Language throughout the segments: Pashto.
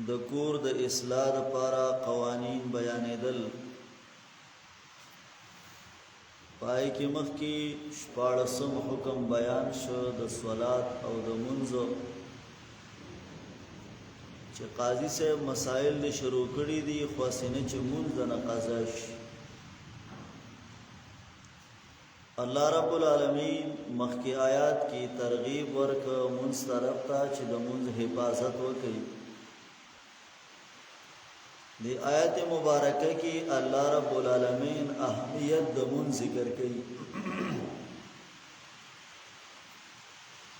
د کور د اصلاح لپاره قوانین بیانېدل. پای کې مخکې 14 حکم بیان شو د صلات او د منځو چې قاضي صاحب مسائل دې شروع کړي دي خو سینه چې منځ نه قضا شي. الله رب العالمین مخکې آیات کې ترغیب ورک منځ طرف ته چې د منځ حفاظت وکړي. دی آیت مبارکه کې الله رب العالمین اهمیت د منځ ذکر کوي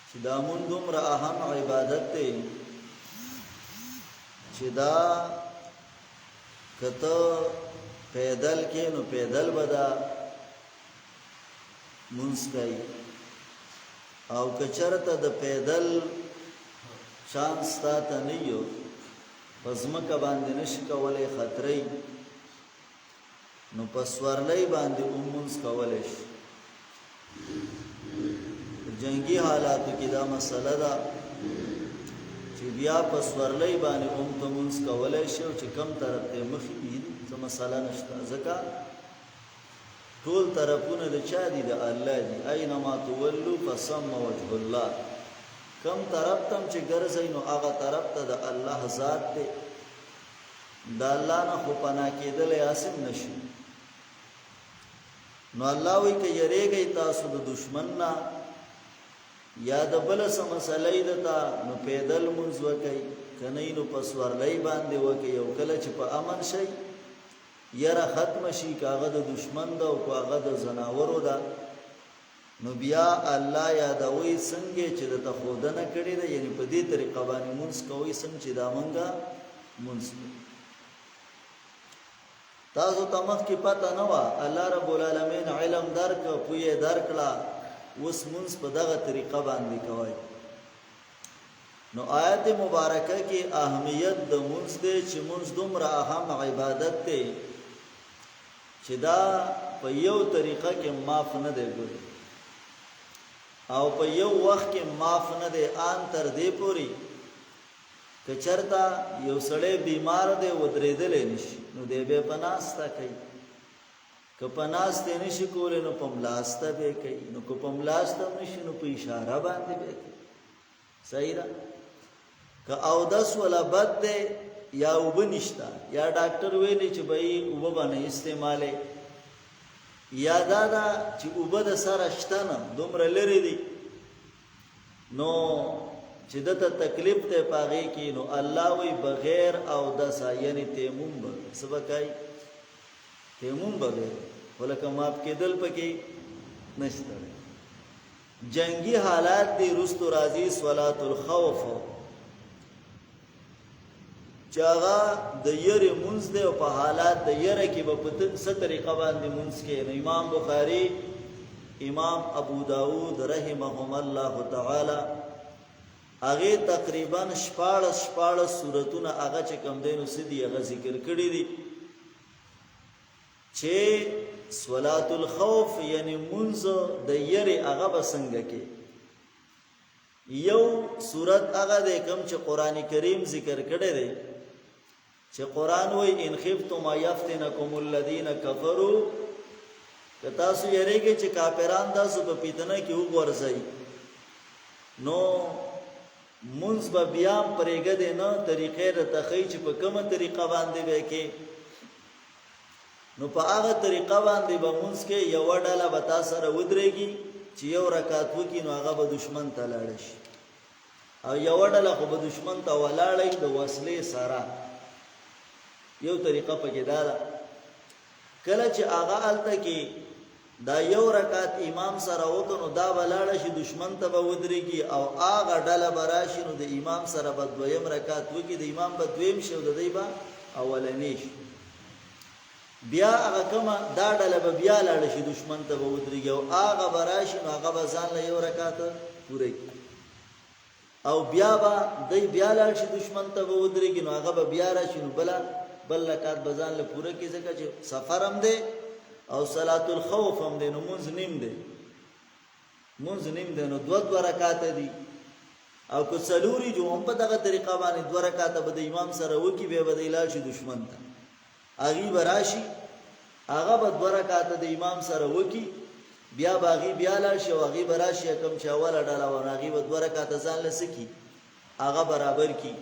چې دا منځ دومره اهم عبادت دی چې دا کته پیدل کې نو پیدل بدا منځ کوي او کچرته د پیدل شانس تا ته نه یو پزمکه باندې نشي کولای خطرې نو پسورلې باندې اومونس کولای شي. جنگي حالاتو کې دا مسله ده چې بیا پسورلې باندې اوم تمونس کولای شي او چې کم طرف ته مخې دي څه مسله نشته ځکه ټول طرفونه د چا دي د الله دي. اينما تولوا فثم وجه الله. کم طرف تم چې ګرځي نو هغه طرف ته د الله ذات دی. د الله نه خو پناه کېدل آسان نشي. نو الله وی کې یریږي تاسو د دشمن نه یا د بل سم مسلې دتا نو پیدل منځ وکي کني نو پسورلای باندې وکي او کله چې په امن شي یره ختم شي کاغه د دشمن دا او کاغه د زناورو دا نو بیا الله یادوي څنګه چې د تخودنه کړی دا یعنی په دې طریقه باندې مونږ کوي څنګه چې دا مونږه مونږ تاسو ته مخکې پته نه و الله رب العالمین علم درک پوهه درکړه اوس مونږ په دغه طریقه باندې کوي. نو آیت مبارکه کې اهمیت د مونږ دې چې مونږ دومره اهم عبادت دی چې دا په یو طریقه کې معاف نه دی ګوري او په یو وخت کې معاف نه دی ان تر دې پوري که چرتا یو سړی بیمار دی ودرېدل نشي نو دی به پناستا کوي که پناسته نشي کولای نو پملاسته به کوي نو که پملاسته نشي نو په اشاره باندې به کوي. صحیح ده که او داس ولا بد دی یا وبنشتا یا ډاکټر ویلی چې بای وب باندې استعماله یا دا چې وبد سره شتنه دومره لري دي نو چې دته تکلیف ته پاږي کې نو الله وی بغیر او دسا یعنی تیمم به سبقای تیمم بغیر ولکه ماپ کېدل پکې نشته. جنگي حالات دي رستو راضي صلات الخوف چاغه د یری منځ دی او په حالات د یره کې په څه طریقه باندې منځ کې نو امام بخاری امام ابو داود رحمهم الله تعالی هغه تقریبا 14 سورتونه هغه چې کم دینو سدي هغه ذکر کړی دي چې صلات الخوف یعنی منځ د یری هغه بسنګ کې یو سورت هغه د کم چې قران کریم ذکر کړی دی چې قران وای ان خفتم یفتنکم الذین کفروا که تاسو یریږئ چې کافران تاسو په پیتنه کې وګورځي نو منځ به بیا پرېګه دي نه طریقې د تخی چې په کومه طریقه باندې به کې نو په هغه طریقه باندې به منځ کې یو ډله به تاسو سره ودرېږي چې یو رکعت وکړي نو هغه به دشمن ته لاړ شي او یو ډله خو به دشمن ته ولاړی د وسلې سره. یو طریقه پکې دا ده کله چې هغه الته کې دا یو رکعت امام سره وکړو دا ولاړ شي دشمن ته به ودرېږي او هغه ډله براشي نو د امام سره به دویم رکعت وکړي د امام به دویم شي او د دی به اولنی شي بیا هغه کومه دا ډله به بیا لاړ شي دشمن ته به ودرېږي او هغه براشي نو هغه به ځان له یو رکعت پوره او بیا به دی بیا لاړ شي دشمن ته به ودرېږي نو هغه به بیا راشي نو بل رکعت بزان له پوره کې ځکه چې سفر هم دی او صلات الخوف هم دی نو منځ نیم دی نو دو رکعات دي او که څلوري جو هم په دغه طریقه باندې 2 رکعاته به د امام سره وکي بیا به د علاج دشمن ته هغه براشي هغه به 2 رکعاته د امام سره وکي بیا باغی بیا لا شو هغه براشي کوم چې اوله ډله و هغه به 2 رکعاته ځان لسکی هغه برابر کی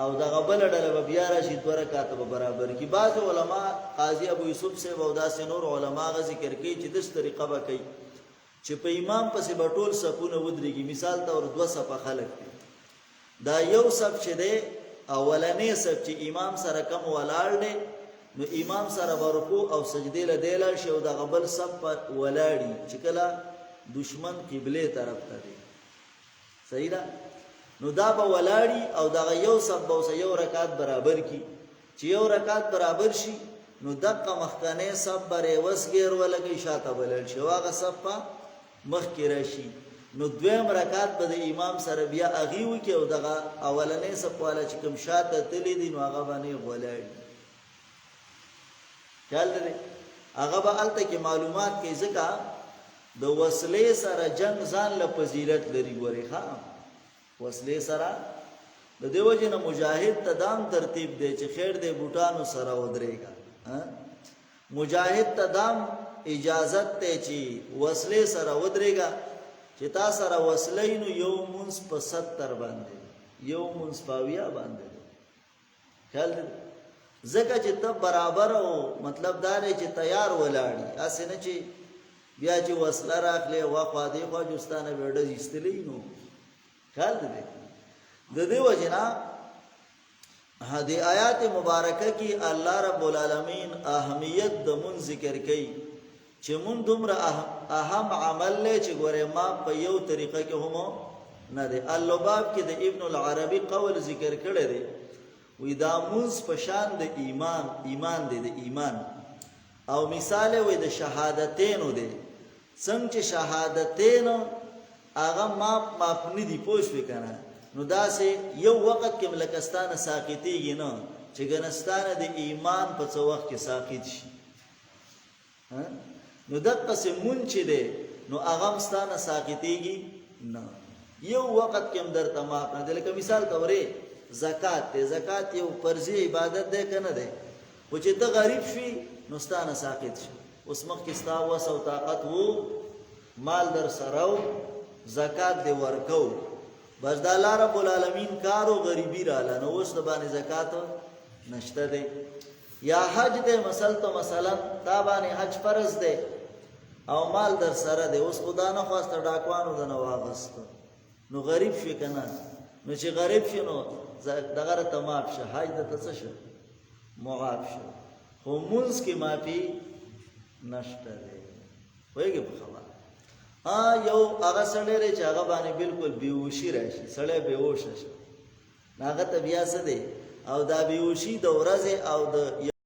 او دغه بل ډله به بیا راشي 2 رکعاته به برابر کی. بعض علما قاضي ابو یوسف سے او داسې نور علما غ ذکر کوي چې دغه طریقه به کوي چې په امام پسې بټول صفونه ودرېږي. مثال تور 2 صفه خلق دي دا یو صف چې دی اولنې صف چې امام سره کم ولاړ دی نو امام سره ورکوع او سجدې له دیلا شي او د غبل صف پر ولاړی چې کله دشمن قبله طرف ته دی صحیح ده نو دا به ولاړی او دا یو صف به یو رکعت برابر کی چې یو رکعت برابر شي نو دغه مخکنه صف بره وسګیر ولګي شاته بلل شي واغه صف مخ کې راشي نو دویم رکعت به د امام سره بیا اغي وکي او دغه اولنې صف والا چې کوم شاته تللی دي نو هغه باندې ولاړی خیال دې هغه به الته کې معلومات کې ځکه د وسلې سره جنگ ځان له فضیلت لري ګوري ها وسلې سره د دیو جن مجاهد تدام ترتیب دی چې خیر دې بوټانو سره ودرېګا مجاهد تدام اجازت ته چې وسلې سره ودرېګا چې تا سره وسلې نو یو منس په 70 باندې یو منس پاویا باندې خیال دې زکه چې ته برابر او مطلب دا دی چې تیار ولاړی اسنه چې بیا چې وسله راخلې واخوا دی خو جستانه وړه استلې نو خیال دې د دې وجنا هدي آیات مبارکه کې الله رب العالمین اهمیت د مون ذکر کوي چې مون دومره اهم عمل له چې ګوره ما په یو طریقه کې هم نه دی اللباب کې د ابن العربي قول ذکر کړی دی وی دا منز پشان د ایمان دی د ایمان او مثال وی د شهادتینو دی څنګه چې شهادتین هغه ما پنی دی پوښ وکنه نو دا سه یو وخت کې ملکستانه ساقطیږي نه چې ګنستانه د ایمان په څو وخت کې ساقط شي نو دغه سه مون چې دی نو هغه مستانه ساقطیږي نه یو وخت کې هم درته ما نه لکه مثال تورې زکات ته زکات یو فرضي عبادت ده کنه ده خو چې ته غریب شي نو ستانه ساقط شي اوس مخ کې ستا وسو طاقت وو مال در سره زکات دی ورکو بس د الله رب العالمین کارو غریبی را لنه اوس د باندې زکات نشته ده یا حج ده مثلا تا باندې حج فرض ده او مال در سره ده اوس خدا نه خواسته ډاکوانو د نه واغست نو غریب شي کنه نو چې غریب شي نو دغه ته معاف شه حج د څه شه معاف شه خو مونږ کې معافي نشته دی وایي په خبره یو هغه سړی چې هغه باندې بالکل بیهوشي راشي سړی بیهوش شي هغه ته بیا څه دی او دا بیهوشي د ورځې او د